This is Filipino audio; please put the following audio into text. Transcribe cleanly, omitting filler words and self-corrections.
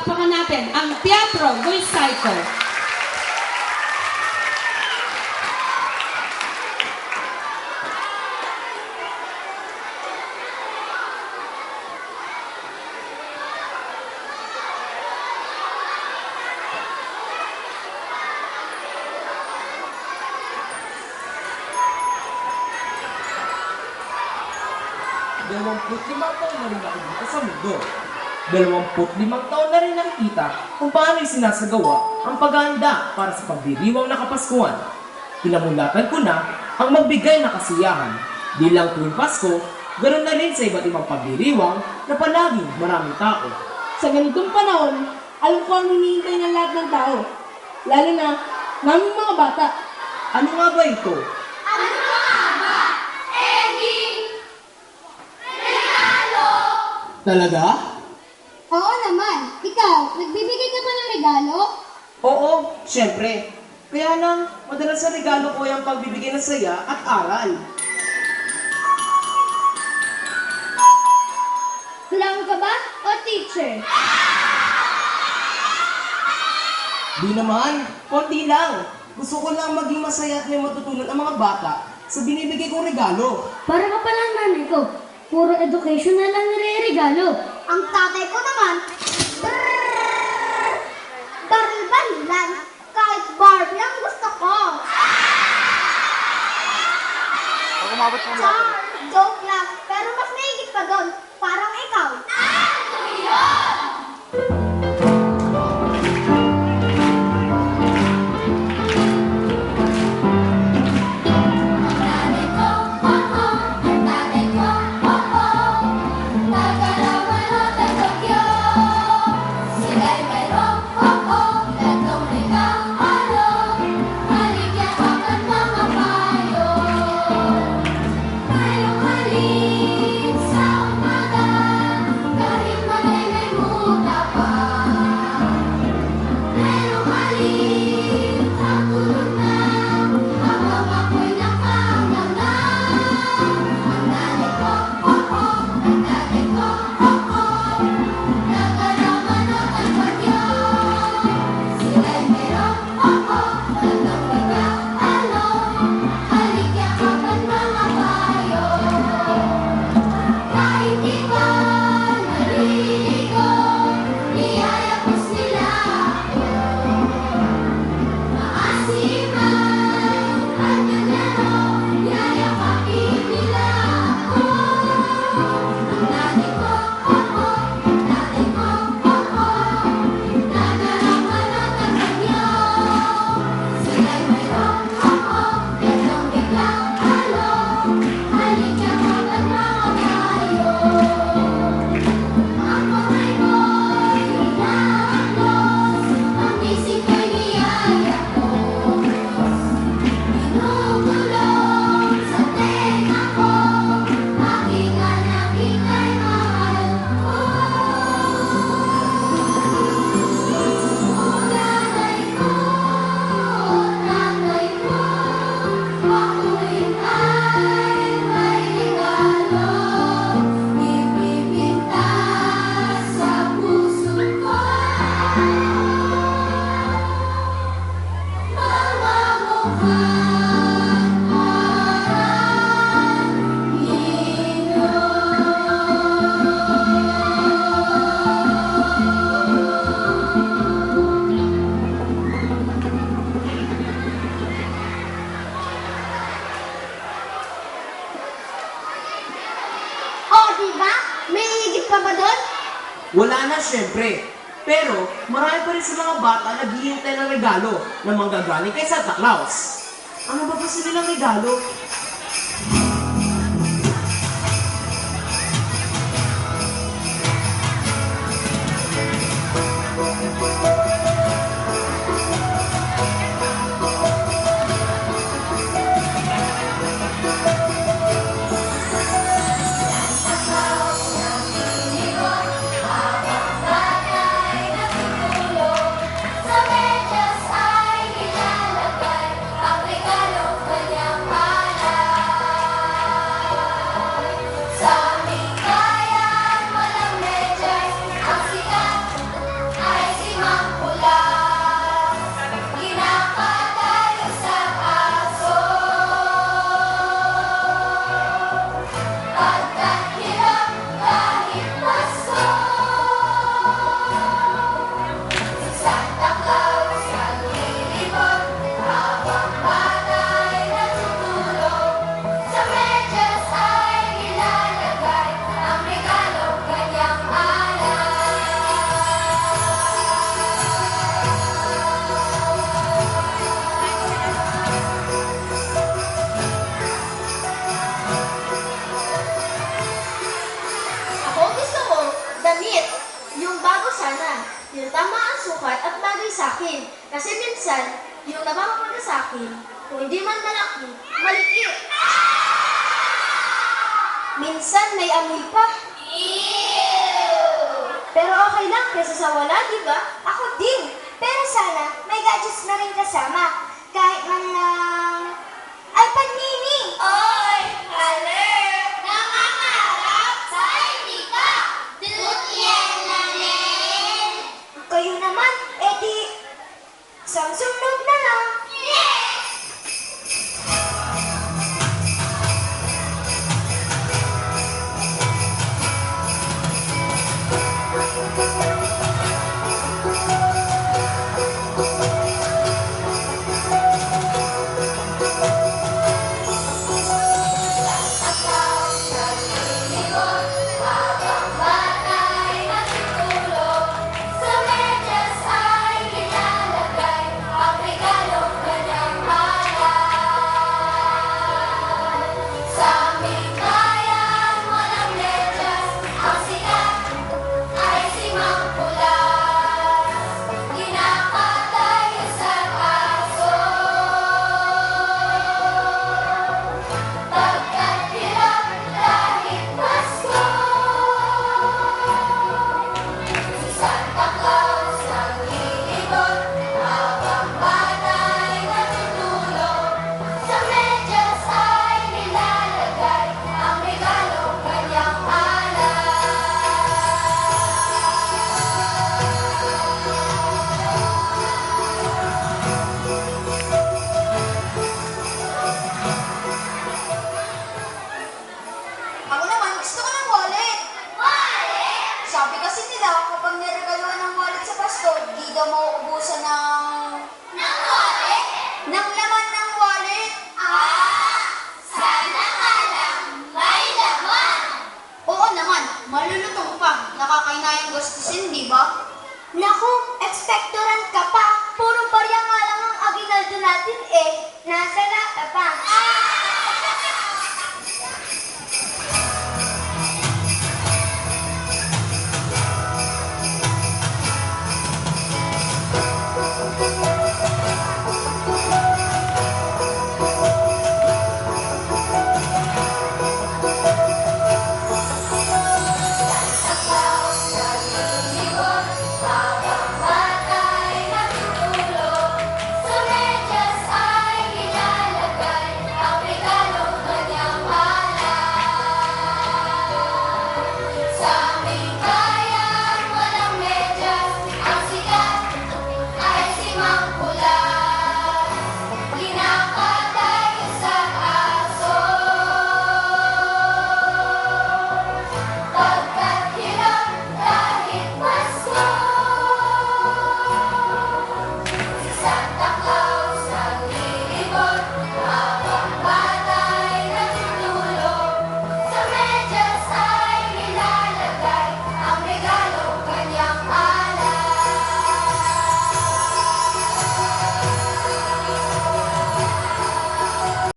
palakpakan natin ang Teatro Gulsayco. Limang taon na rin ako dito sa mundo. 25 taon na rin nakikita kung paano sinasagawa ang paghahanda para sa pagdiriwang na Kapaskuhan. Pinamulatan ko na ang magbigay na kasiyahan. Di lang tuwing Pasko, ganoon na rin sa iba't ibang pagdiriwang na palaging maraming tao. Sa ganitong panahon, alam ko ang hinihintay ng lahat ng tao. Lalo na, naming mga bata. Ano nga ba ito? Talaga? Oo naman. Ikaw, nagbibigay ka ba ng regalo? Oo, syempre. Kaya lang, madalas sa regalo ko yung pagbibigay ng saya at aral. Clown ka ba o teacher? Di naman, konti lang. Gusto ko lang maging masaya at may matutunan ang mga bata sa binibigay kong regalo. Para ka palang nanay ko. Puro educational ang nire-regalo. Ang tatay ko naman, baril-barilan. Kahit Barbie ang gusto ko. Char, joke lang. Pero mas mahigit pa doon. Parang ikaw. Wala na syempre. Pero marami pa rin sa mga bata naghihintay ng regalo na manggagaling kay Santa Claus. Ano ba gusto nilang regalo? Sa medyas ay nilalagay ang regalo kanyang yung tama ang sukat at bagay sa akin. Kasi minsan, yung napapapunta sa akin, kung hindi man malaki, maliit. Minsan may amoy pa. Pero okay lang kaysa sa wala, di ba? Ako din. Pero sana may gadgets na rin kasama. Kahit man lang iPad mini. Oy! Alert! Nangangarap sa hindi ka! Tutyan na rin! Kayo naman, edi Samsung Note na lang. Yes! Ako naman, gusto ko ng wallet. Wallet? Sabi kasi nila, kapag niregaluhan ng wallet sa Pasko, di daw mauubusan ng wallet? Ng laman ng wallet. Sana nga lang, may laman. Oo naman, malulutong pa. Nakakainayang gastusin, di ba?